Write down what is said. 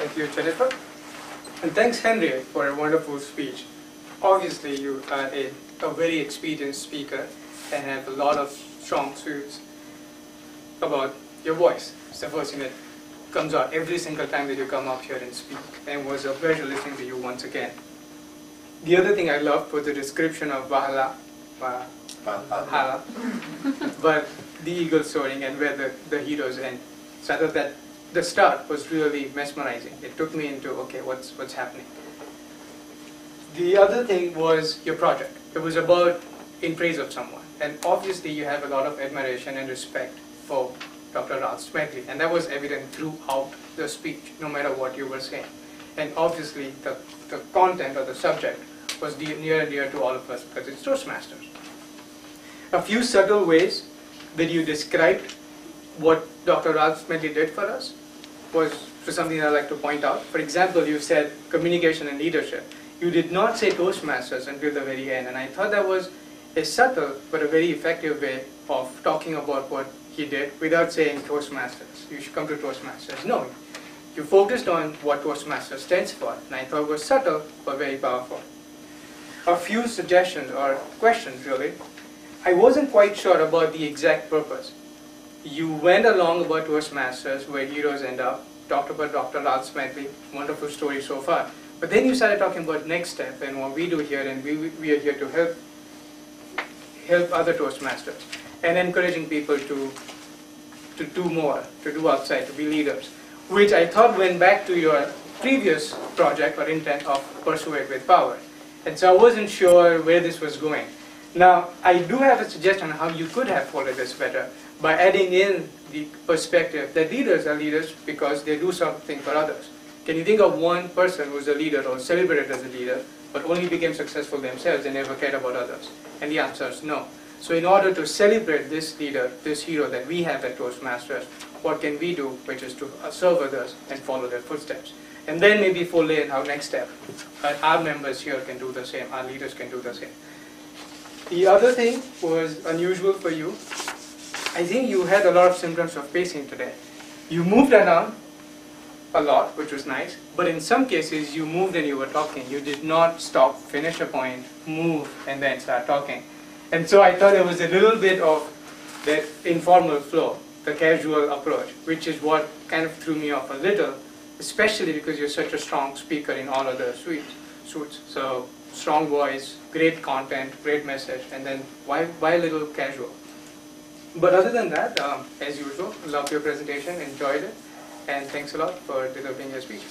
Thank you, Jennifer. And thanks, Henry, for a wonderful speech. Obviously, you are a very experienced speaker and have a lot of strong suits about your voice. It's the first thing that comes out every single time that you come up here and speak. And it was a pleasure listening to you once again. The other thing I loved was the description of Valhalla, but the eagle soaring and where the heroes end. So I thought that the start was really mesmerizing. It took me into, okay, what's happening. The other thing was your project. It was about in praise of someone. And obviously you have a lot of admiration and respect for Dr. Ralph Smedley. And that was evident throughout the speech, no matter what you were saying. And obviously the content or the subject was near and dear to all of us because it's Toastmasters. A few subtle ways that you described what Dr. Ralph Smedley did for us was something that I'd like to point out. For example, you said communication and leadership. You did not say Toastmasters until the very end, and I thought that was a subtle but a very effective way of talking about what he did without saying Toastmasters. You should come to Toastmasters. No, you focused on what Toastmasters stands for, and I thought it was subtle but very powerful. A few suggestions or questions, really. I wasn't quite sure about the exact purpose. You went along about Toastmasters, where heroes end up, talked about Dr. Ralph Smedley, wonderful story so far. But then you started talking about Next Step and what we do here, and we are here to help other Toastmasters and encouraging people to do more, to do outside, to be leaders, which I thought went back to your previous project or intent of Persuade with Power. And so I wasn't sure where this was going. Now, I do have a suggestion on how you could have followed this better by adding in the perspective that leaders are leaders because they do something for others. Can you think of one person who's a leader or celebrated as a leader but only became successful themselves and never cared about others? And the answer is no. So in order to celebrate this leader, this hero that we have at Toastmasters, what can we do, which is to serve others and follow their footsteps? And then maybe fold in our next step. Our members here can do the same, our leaders can do the same. The other thing was unusual for you. I think you had a lot of symptoms of pacing today. You moved around a lot, which was nice, but in some cases you moved and you were talking. You did not stop, finish a point, move, and then start talking. And so I thought there was a little bit of that informal flow, the casual approach, which is what kind of threw me off a little, especially because you're such a strong speaker in all other suits. So strong voice, great content, great message, and then why a little casual? But other than that, as usual, loved your presentation, enjoyed it, and thanks a lot for delivering your speech.